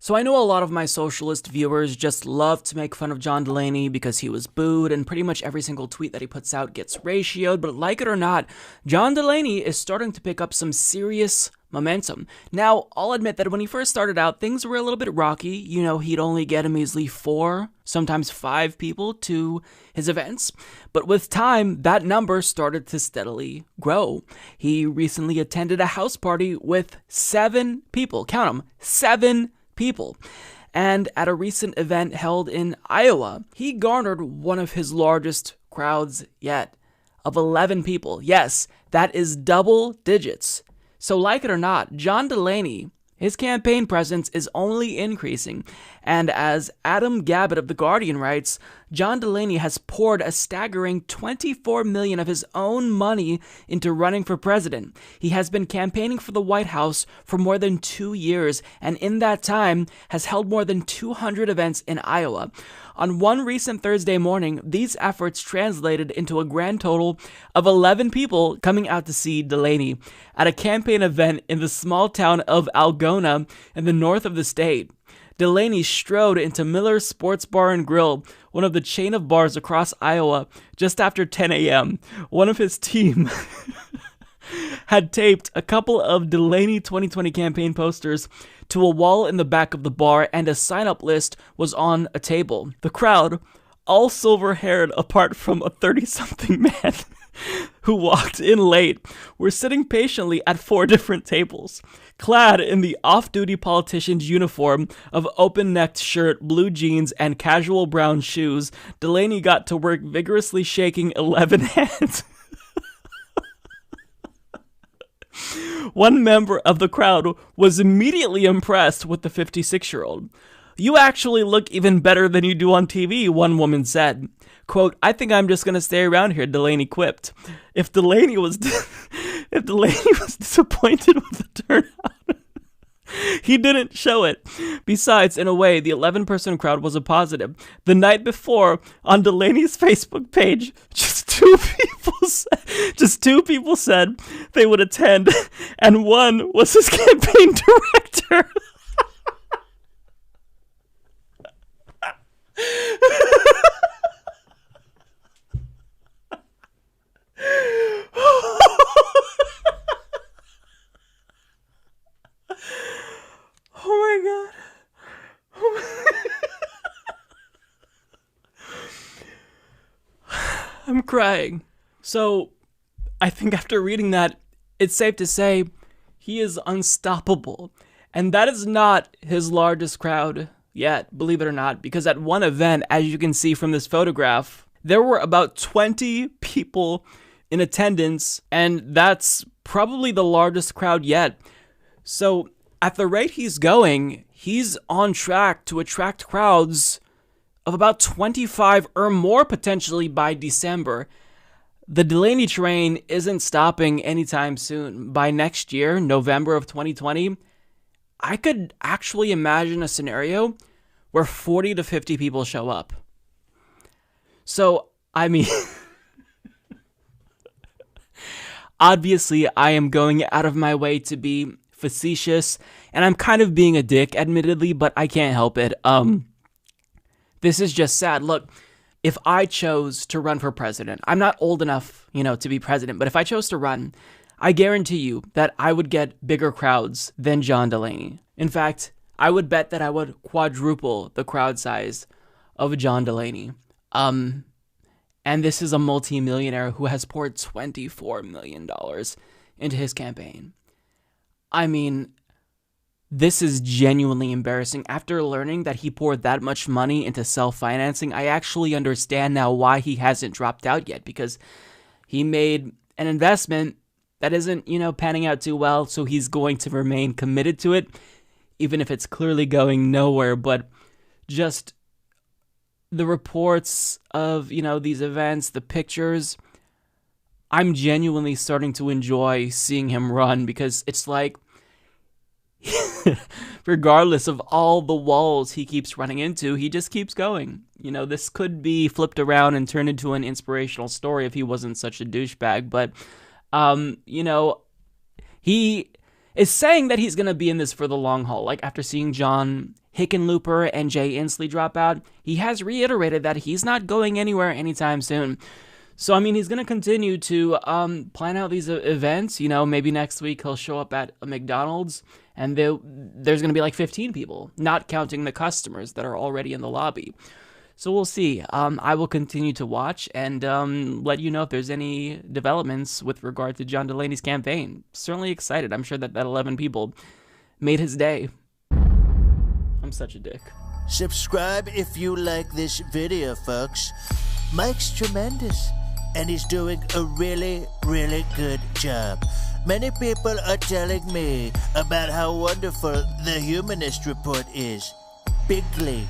So I know a lot of my socialist viewers just love to make fun of John Delaney because he was booed and pretty much every single tweet that he puts out gets ratioed, but like it or not, John Delaney is starting to pick up some serious momentum. Now, I'll admit that when he first started out, things were a little bit rocky. He'd only get a measly 4, sometimes 5 people to his events. But with time, that number started to steadily grow. He recently attended a house party with 7 people. Count them, 7 people. And at a recent event held in Iowa, he garnered one of his largest crowds yet, of 11 people. Yes, that is double digits. So like it or not, John Delaney, his campaign presence is only increasing. And as Adam Gabbett of The Guardian writes, John Delaney has poured a staggering $24 million of his own money into running for president. He has been campaigning for the White House for more than 2 years, and in that time has held more than 200 events in Iowa. On one recent Thursday morning, these efforts translated into a grand total of 11 people coming out to see Delaney at a campaign event in the small town of Algona in the north of the state. Delaney strode into Miller's Sports Bar and Grill, one of the chain of bars across Iowa, just after 10 a.m. One of his team had taped a couple of Delaney 2020 campaign posters to a wall in the back of the bar, and a sign-up list was on a table. The crowd, all silver-haired apart from a 30-something man who walked in late, were sitting patiently at 4 different tables. Clad in the off-duty politician's uniform of open-necked shirt, blue jeans, and casual brown shoes, Delaney got to work vigorously shaking 11 hands. One member of the crowd was immediately impressed with the 56-year-old. "You actually look even better than you do on TV," one woman said. Quote, "I think I'm just going to stay around here," Delaney quipped. If Delaney was disappointed with the turnout, he didn't show it. Besides, in a way, the 11-person crowd was a positive. The night before, on Delaney's Facebook page, just two people said they would attend, and one was his campaign director. Oh my God. I'm crying. So, I think after reading that, it's safe to say he is unstoppable. And that is not his largest crowd yet, believe it or not, because at one event, as you can see from this photograph, there were about 20 people in attendance, and that's probably the largest crowd yet. So, at the rate he's going, he's on track to attract crowds of about 25 or more potentially by December. The Delaney train isn't stopping anytime soon. By next year, November of 2020, I could actually imagine a scenario where 40 to 50 people show up. So, I mean, obviously I am going out of my way to be facetious, and I'm kind of being a dick, admittedly, but I can't help it. This is just sad. Look, if I chose to run for president, I'm not old enough, to be president, but if I chose to run, I guarantee you that I would get bigger crowds than John Delaney. In fact, I would bet that I would quadruple the crowd size of John Delaney. And this is a multimillionaire who has poured $24 million into his campaign. I mean, this is genuinely embarrassing. After learning that he poured that much money into self-financing, I actually understand now why he hasn't dropped out yet, because he made an investment that isn't, panning out too well, so he's going to remain committed to it, even if it's clearly going nowhere. But just the reports of, these events, the pictures, I'm genuinely starting to enjoy seeing him run, because it's like, regardless of all the walls he keeps running into, he just keeps going. This could be flipped around and turned into an inspirational story if he wasn't such a douchebag. But, he is saying that he's going to be in this for the long haul. Like, after seeing John Hickenlooper and Jay Inslee drop out, he has reiterated that he's not going anywhere anytime soon. So, I mean, he's going to continue to plan out these events. You know, maybe next week he'll show up at a McDonald's and there's going to be like 15 people, not counting the customers that are already in the lobby. So we'll see. I will continue to watch and let you know if there's any developments with regard to John Delaney's campaign. Certainly excited. I'm sure that 11 people made his day. I'm such a dick. Subscribe if you like this video, folks. Mike's tremendous, and he's doing a really, really good job. Many people are telling me about how wonderful the Humanist Report is. Big glee.